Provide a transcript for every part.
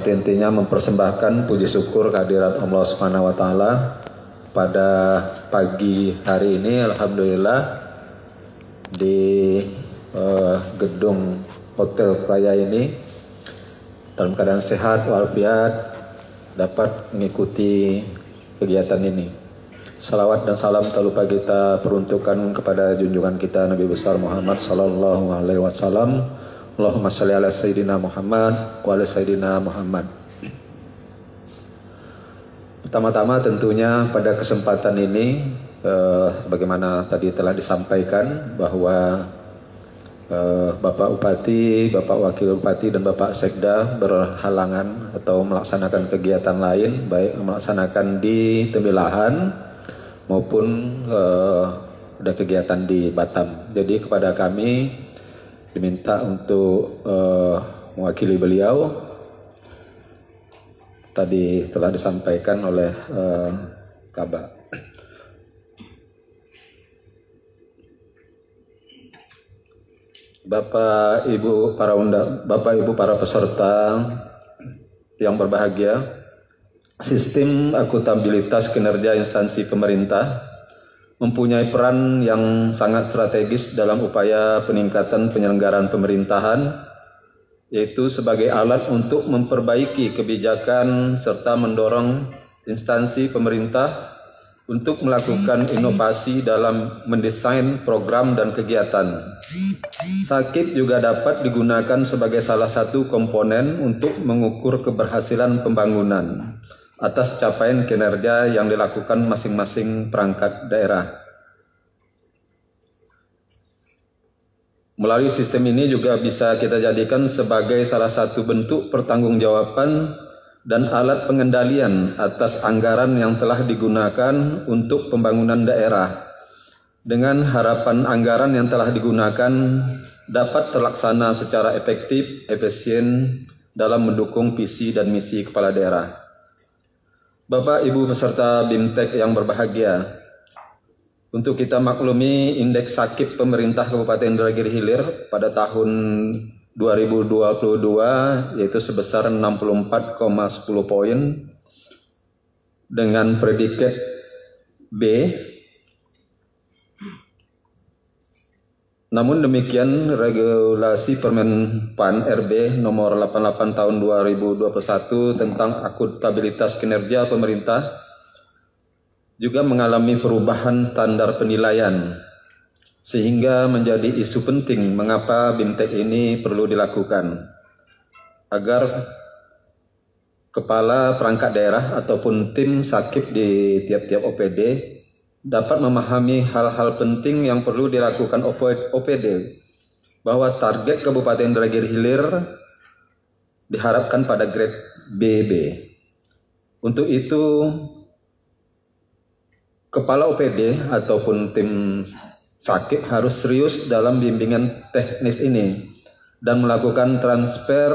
Intinya mempersembahkan puji syukur kehadirat Allah Subhanahu wa taala pada pagi hari ini, alhamdulillah di gedung Hotel Playa ini dalam keadaan sehat walafiat dapat mengikuti kegiatan ini. Salawat dan salam tak lupa kita peruntukkan kepada junjungan kita Nabi besar Muhammad sallallahu alaihi wasallam. Allahumma shalli ala sayyidina Muhammad wa ala sayyidina Muhammad. Pertama-tama tentunya pada kesempatan ini bagaimana tadi telah disampaikan bahwa Bapak Bupati, Bapak Wakil Bupati dan Bapak Sekda berhalangan atau melaksanakan kegiatan lain, baik melaksanakan di Tembilahan maupun ada kegiatan di Batam. Jadi kepada kami diminta untuk mewakili beliau. Tadi telah disampaikan oleh Kabak. Bapak Ibu para peserta yang berbahagia, sistem akuntabilitas kinerja instansi pemerintah mempunyai peran yang sangat strategis dalam upaya peningkatan penyelenggaraan pemerintahan, yaitu sebagai alat untuk memperbaiki kebijakan serta mendorong instansi pemerintah untuk melakukan inovasi dalam mendesain program dan kegiatan. Sakip juga dapat digunakan sebagai salah satu komponen untuk mengukur keberhasilan pembangunan atas capaian kinerja yang dilakukan masing-masing perangkat daerah. Melalui sistem ini juga bisa kita jadikan sebagai salah satu bentuk pertanggungjawaban dan alat pengendalian atas anggaran yang telah digunakan untuk pembangunan daerah, dengan harapan anggaran yang telah digunakan dapat terlaksana secara efektif, efisien dalam mendukung visi dan misi kepala daerah. Bapak Ibu peserta BIMTEK yang berbahagia, untuk kita maklumi indeks sakit pemerintah Kabupaten Indragiri Hilir pada tahun 2022 yaitu sebesar 64,10 poin dengan predikat B. Namun demikian, regulasi Permenpan RB nomor 88 tahun 2021 tentang akuntabilitas kinerja pemerintah juga mengalami perubahan standar penilaian, sehingga menjadi isu penting mengapa BIMTEK ini perlu dilakukan agar kepala perangkat daerah ataupun tim sakip di tiap-tiap OPD dapat memahami hal-hal penting yang perlu dilakukan OPD, bahwa target Kabupaten Indragiri Hilir diharapkan pada grade BB. Untuk itu, kepala OPD ataupun tim sakip harus serius dalam bimbingan teknis ini dan melakukan transfer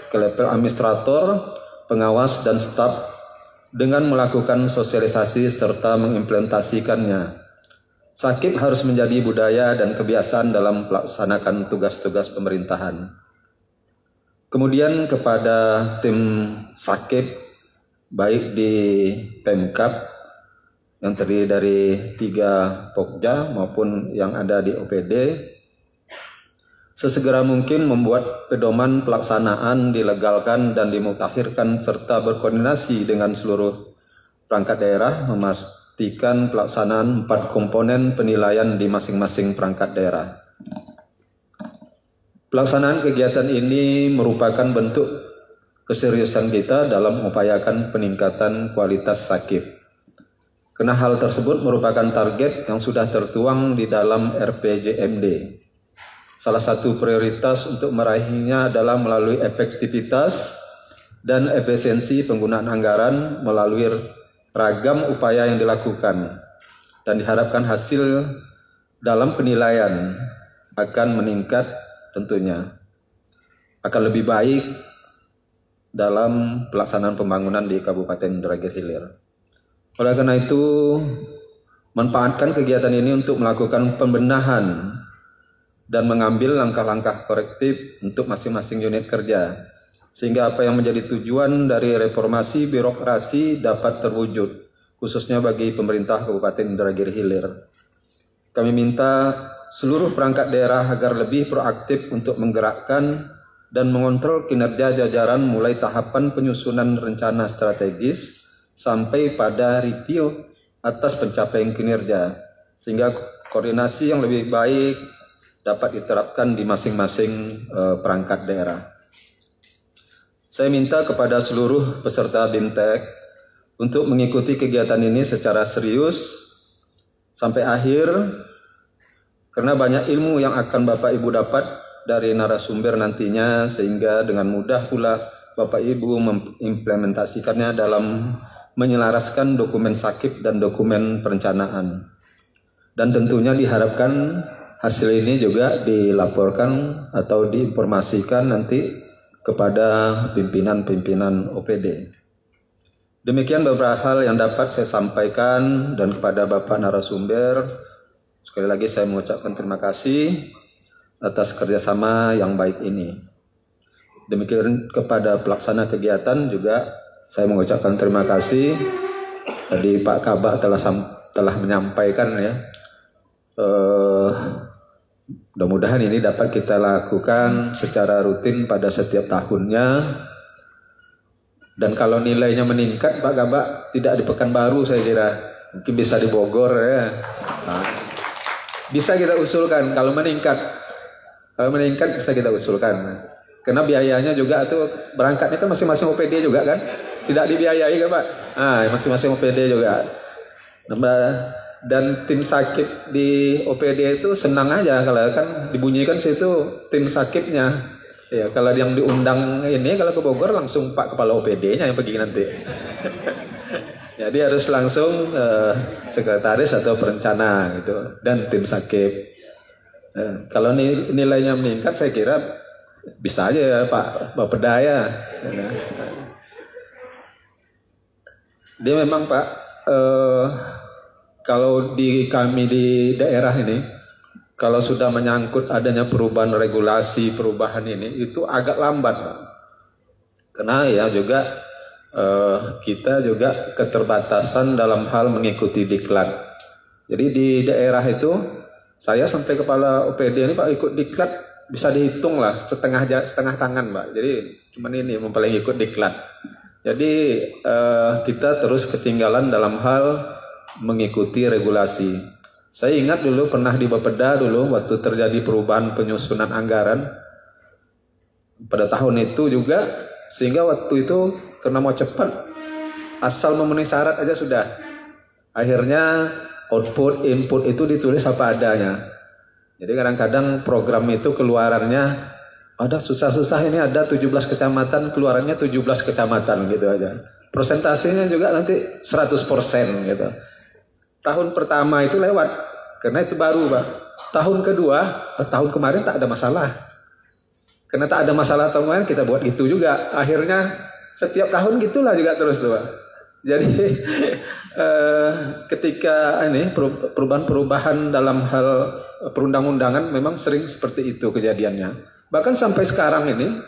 ke level administrator, pengawas, dan staf dengan melakukan sosialisasi serta mengimplementasikannya. Sakip harus menjadi budaya dan kebiasaan dalam melaksanakan tugas-tugas pemerintahan. Kemudian kepada tim sakip, baik di Pemkab yang terdiri dari 3 Pokja maupun yang ada di OPD, sesegera mungkin membuat pedoman pelaksanaan dilegalkan dan dimutakhirkan serta berkoordinasi dengan seluruh perangkat daerah memastikan pelaksanaan 4 komponen penilaian di masing-masing perangkat daerah. Pelaksanaan kegiatan ini merupakan bentuk keseriusan kita dalam mengupayakan peningkatan kualitas sakip. Karena hal tersebut merupakan target yang sudah tertuang di dalam RPJMD. Salah satu prioritas untuk meraihnya adalah melalui efektivitas dan efisiensi penggunaan anggaran melalui ragam upaya yang dilakukan, dan diharapkan hasil dalam penilaian akan meningkat, tentunya akan lebih baik dalam pelaksanaan pembangunan di Kabupaten Indragiri Hilir. Oleh karena itu, manfaatkan kegiatan ini untuk melakukan pembenahan dan mengambil langkah-langkah korektif untuk masing-masing unit kerja sehingga apa yang menjadi tujuan dari reformasi birokrasi dapat terwujud, khususnya bagi pemerintah Kabupaten Indragiri Hilir. Kami minta seluruh perangkat daerah agar lebih proaktif untuk menggerakkan dan mengontrol kinerja jajaran mulai tahapan penyusunan rencana strategis sampai pada review atas pencapaian kinerja, sehingga koordinasi yang lebih baik dapat diterapkan di masing-masing perangkat daerah. Saya minta kepada seluruh peserta BIMTEK untuk mengikuti kegiatan ini secara serius sampai akhir, karena banyak ilmu yang akan Bapak Ibu dapat dari narasumber nantinya, sehingga dengan mudah pula Bapak Ibu mengimplementasikannya dalam menyelaraskan dokumen sakip dan dokumen perencanaan. Dan tentunya diharapkan hasil ini juga dilaporkan atau diinformasikan nanti kepada pimpinan-pimpinan OPD. Demikian beberapa hal yang dapat saya sampaikan, dan kepada Bapak narasumber sekali lagi saya mengucapkan terima kasih atas kerjasama yang baik ini. Demikian kepada pelaksana kegiatan juga saya mengucapkan terima kasih. Tadi Pak Kabak telah menyampaikan ya. Mudah-mudahan ini dapat kita lakukan secara rutin pada setiap tahunnya. Dan kalau nilainya meningkat Pak Kabak, tidak di Pekanbaru saya kira, mungkin bisa di Bogor ya. Nah, bisa kita usulkan kalau meningkat. Kalau meningkat bisa kita usulkan. Karena biayanya juga tuh berangkatnya kan masing-masing OPD juga kan. Tidak dibiayai kan Pak. Nah, masing-masing OPD juga. Dan tim sakit di OPD itu senang aja kalau kan dibunyikan situ tim sakitnya. Ya, kalau yang diundang ini kalau ke Bogor langsung Pak Kepala OPD-nya yang pergi nanti. Jadi harus langsung sekretaris atau perencana gitu dan tim sakit. Kalau nilainya meningkat saya kira bisa aja ya Pak Bapeda ya. Dia memang Pak kalau di kami di daerah ini kalau sudah menyangkut adanya perubahan regulasi, perubahan ini itu agak lambat Pak. Karena ya juga kita juga keterbatasan dalam hal mengikuti diklat. Jadi di daerah itu saya sampai kepala OPD ini Pak ikut diklat bisa dihitung lah setengah tangan Pak. Jadi cuman ini yang paling ikut diklat. Jadi kita terus ketinggalan dalam hal mengikuti regulasi. Saya ingat dulu pernah di Bapeda dulu waktu terjadi perubahan penyusunan anggaran pada tahun itu juga, sehingga waktu itu karena mau cepat asal memenuhi syarat aja sudah. Akhirnya output, input itu ditulis apa adanya. Jadi kadang-kadang program itu keluarannya ada susah-susah ini ada 17 kecamatan, keluarannya 17 kecamatan gitu aja. Presentasinya juga nanti 100% gitu. Tahun pertama itu lewat, karena itu baru Pak. Tahun kedua, tahun kemarin tak ada masalah. Karena tak ada masalah tahun kemarin kita buat gitu juga. Akhirnya setiap tahun gitulah juga terus tuh Pak. Jadi ketika ini perubahan-perubahan dalam hal perundang-undangan memang sering seperti itu kejadiannya. Bahkan sampai sekarang ini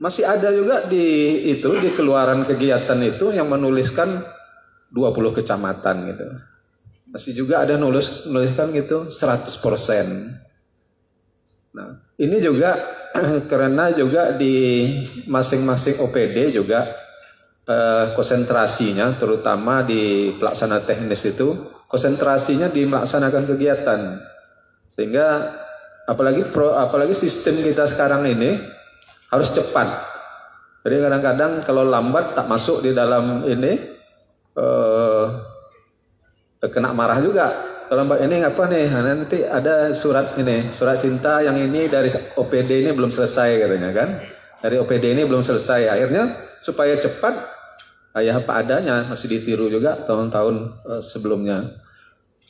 masih ada juga di keluaran kegiatan itu yang menuliskan 20 kecamatan gitu. Masih juga ada nuliskan gitu 100%. Nah, ini juga karena juga di masing-masing OPD juga konsentrasinya terutama di pelaksana teknis itu konsentrasinya di melaksanakan kegiatan, sehingga apalagi sistem kita sekarang ini harus cepat. Jadi kadang-kadang kalau lambat tak masuk di dalam ini kena marah juga. Kalau mbak ini apa nih? Nanti ada surat cinta yang ini dari OPD ini belum selesai katanya kan? Dari OPD ini belum selesai. Akhirnya supaya cepat, ya apa adanya masih ditiru juga tahun-tahun sebelumnya.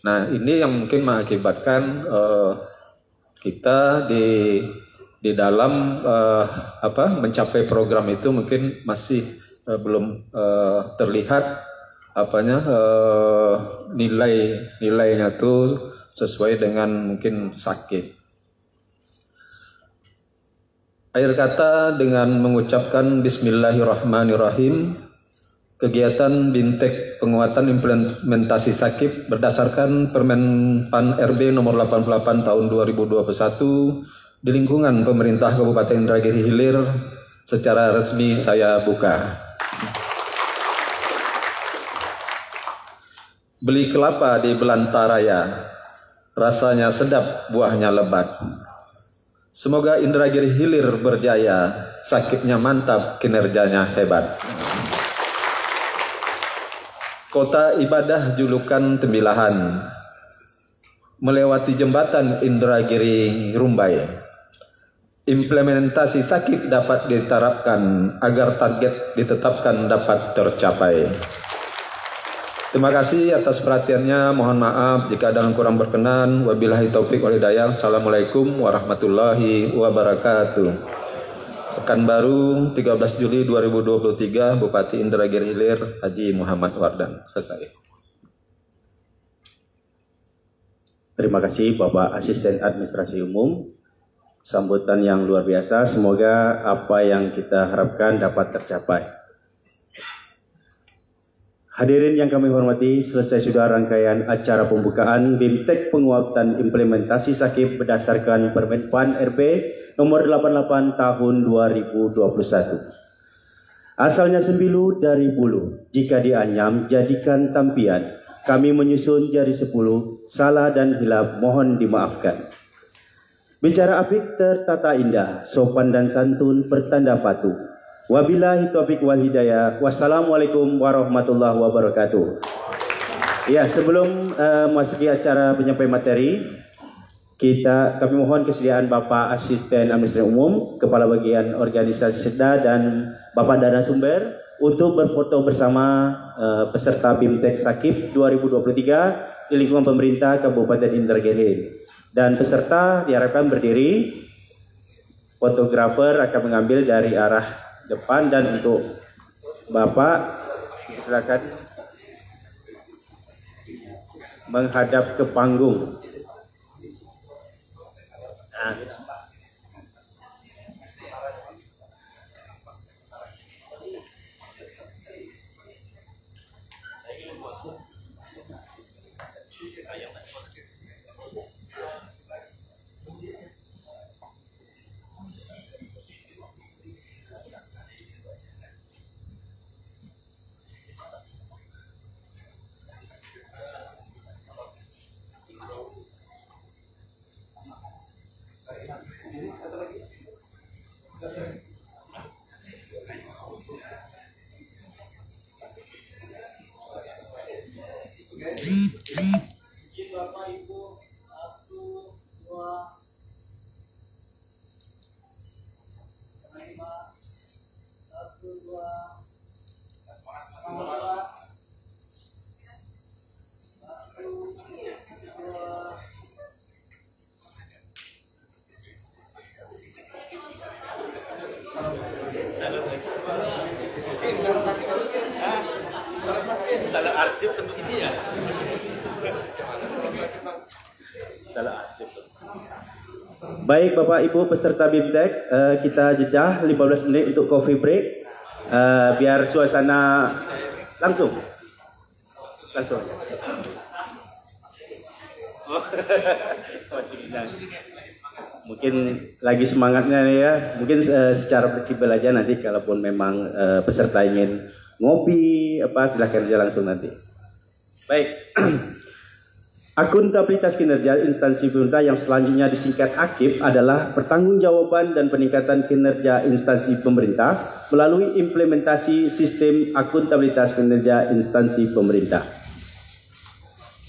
Nah ini yang mungkin mengakibatkan kita di dalam mencapai program itu mungkin masih belum terlihat nilainya tuh sesuai dengan mungkin sakit. Akhir kata dengan mengucapkan Bismillahirrahmanirrahim, kegiatan BIMTEK penguatan implementasi SAKIP berdasarkan Permen PAN RB nomor 88 tahun 2021 di lingkungan pemerintah Kabupaten Indragiri Hilir secara resmi saya buka. Beli kelapa di Belantaraya, rasanya sedap, buahnya lebat. Semoga Indragiri Hilir berjaya, SAKIPnya mantap, kinerjanya hebat. Kota ibadah julukan Tembilahan, melewati jembatan Indragiri Rumbai. Implementasi SAKIP dapat diterapkan agar target ditetapkan dapat tercapai. Terima kasih atas perhatiannya. Mohon maaf jika ada yang kurang berkenan. Wabillahi taufik wal hidayah. Assalamualaikum warahmatullahi wabarakatuh. Pekanbaru 13 Juli 2023, Bupati Indragiri Hilir Haji Muhammad Wardan. Selesai. Terima kasih Bapak Asisten Administrasi Umum. Sambutan yang luar biasa. Semoga apa yang kita harapkan dapat tercapai. Hadirin yang kami hormati, selesai sudah rangkaian acara pembukaan BIMTEK penguatan implementasi SAKIP berdasarkan Permen PAN RB nomor 88 tahun 2021. Asalnya sembilu dari bulu, jika dianyam jadikan tampian. Kami menyusun jari 10, salah dan hilap mohon dimaafkan. Bicara apik tertata indah, sopan dan santun bertanda patuh. Wabillahi taufiq wal hidayah. Wassalamualaikum warahmatullahi wabarakatuh. Ya, sebelum masuki acara penyampaian materi, kami mohon kesediaan Bapak Asisten Administrasi Umum, Kepala Bagian Organisasi Sedda dan Bapak Dana Sumber untuk berfoto bersama peserta BIMTEK SAKIP 2023 di lingkungan pemerintah Kabupaten Indragiri. Dan peserta diharapkan berdiri. Fotografer akan mengambil dari arah depan, dan untuk Bapak silakan menghadap ke panggung. Bapak Ibu, 1, 2, 5, 1, 2, salah arsip tentu ini ya. Salah arsip. Baik Bapak Ibu peserta BIMTEK, kita jeda 15 menit untuk coffee break. Biar suasana langsung. Mungkin lagi semangatnya nih ya. Mungkin secara fleksibel aja nanti, kalaupun memang peserta ingin ngopi silahkan aja langsung nanti. Baik. Akuntabilitas kinerja instansi pemerintah yang selanjutnya disingkat AKIP adalah pertanggungjawaban dan peningkatan kinerja instansi pemerintah melalui implementasi sistem akuntabilitas kinerja instansi pemerintah.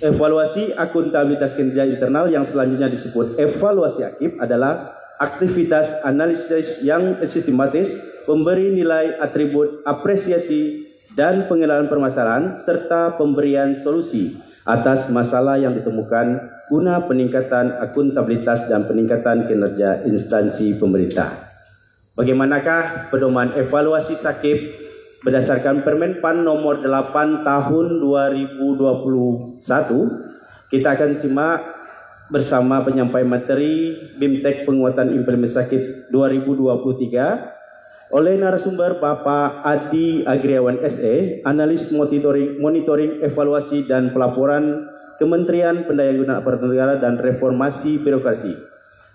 Evaluasi akuntabilitas kinerja internal yang selanjutnya disebut evaluasi AKIP adalah aktivitas analisis yang sistematis, pemberi nilai atribut apresiasi dan pengenalan permasalahan serta pemberian solusi atas masalah yang ditemukan guna peningkatan akuntabilitas dan peningkatan kinerja instansi pemerintah. Bagaimanakah pedoman evaluasi SAKIP berdasarkan Permen PAN nomor 8 tahun 2021? Kita akan simak bersama penyampai materi BIMTEK Penguatan Implementasi Sakit 2023 oleh narasumber Bapak Adi Agriawan SE, Analis Monitoring Evaluasi dan Pelaporan Kementerian Pendayagunaan Aparatur Negara dan Reformasi Birokrasi.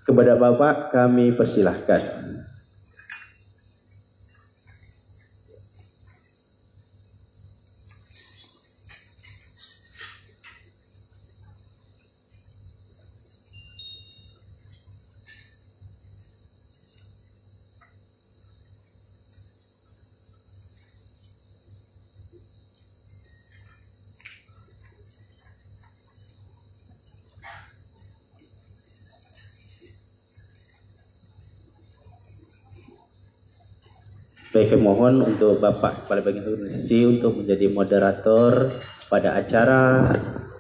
Kepada Bapak kami persilahkan. Baik, mohon untuk Bapak Kepala Bagian Organisasi untuk menjadi moderator pada acara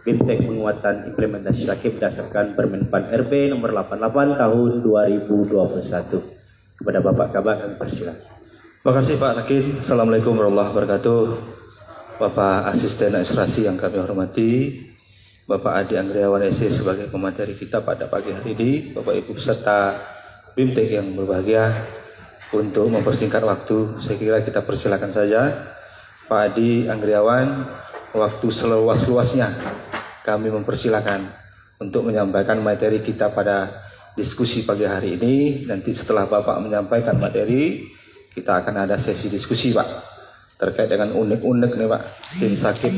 BIMTEK Penguatan Implementasi Sakit berdasarkan Permenpan RB nomor 88 tahun 2021. Kepada Bapak Kabak kami persilakan. Terima kasih Pak Rakit. Assalamualaikum warahmatullahi wabarakatuh. Bapak Asisten Administrasi yang kami hormati, Bapak Adi Anggriawan SE sebagai pemateri kita pada pagi hari ini, Bapak Ibu peserta BIMTEK yang berbahagia. Untuk mempersingkat waktu, saya kira kita persilakan saja Pak Adi Anggriawan, waktu seluas-luasnya kami mempersilakan untuk menyampaikan materi kita pada diskusi pagi hari ini. Nanti setelah Bapak menyampaikan materi, kita akan ada sesi diskusi Pak, terkait dengan unek-unek nih Pak, tim sakit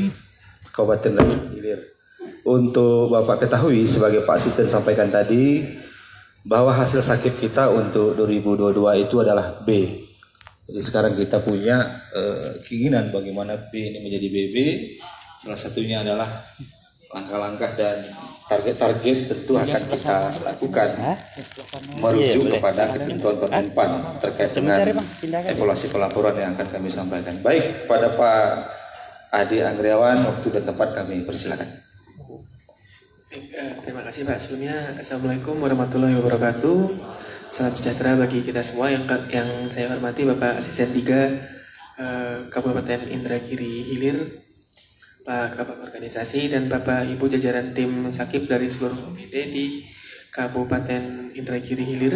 Kabupaten Hilir. Untuk Bapak ketahui sebagai Pak Asisten sampaikan tadi, bahwa hasil sakit kita untuk 2022 itu adalah B. Jadi sekarang kita punya keinginan bagaimana B ini menjadi BB. Salah satunya adalah langkah-langkah dan target-target tentu akan kita lakukan merujuk kepada ketentuan Permenpan terkait dengan evaluasi pelaporan yang akan kami sampaikan. Baik, kepada Pak Adi Anggriawan, waktu dan tempat kami persilakan. Terima kasih Pak. Sebelumnya Assalamualaikum warahmatullahi wabarakatuh. Salam sejahtera bagi kita semua. Yang saya hormati Bapak Asisten 3 Kabupaten Indragiri Hilir, Pak Kabak Organisasi, dan Bapak Ibu jajaran tim sakit dari seluruh OPD di Kabupaten Indragiri Hilir.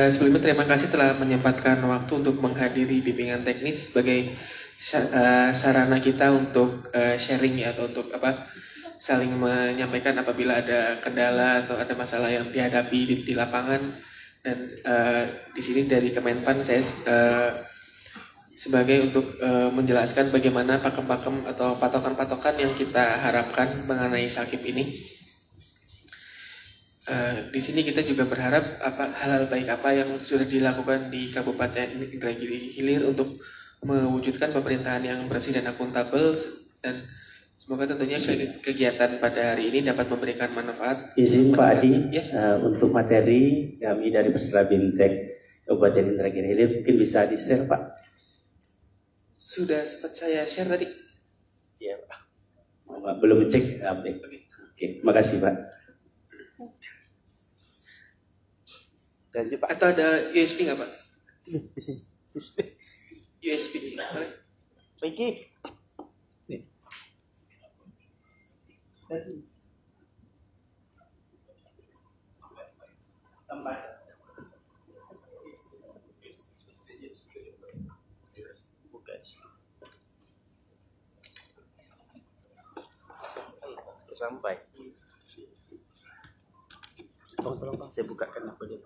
Sebelumnya terima kasih telah menyempatkan waktu untuk menghadiri bimbingan teknis sebagai sarana kita untuk sharing ya, atau untuk saling menyampaikan apabila ada kendala atau ada masalah yang dihadapi di lapangan. Dan di sini dari Kemenpan saya sebagai untuk menjelaskan bagaimana pakem-pakem atau patokan-patokan yang kita harapkan mengenai sakit ini. Di sini kita juga berharap hal-hal baik apa yang sudah dilakukan di Kabupaten Indragiri Hilir untuk mewujudkan pemerintahan yang bersih dan akuntabel, dan semoga tentunya kegiatan pada hari ini dapat memberikan manfaat. Izin Pak Adi, ya? Untuk materi kami dari peserta BIMTEK Kabupaten Indragiri Hilir mungkin bisa di-share Pak. Sudah sempat saya share tadi. Iya Pak. Belum cek update. Oke, terima kasih Pak. Lanjut Pak. Atau ada USB nggak Pak? Di sini. USB. Baik. Sampai. Tolong saya bukakan apa dia.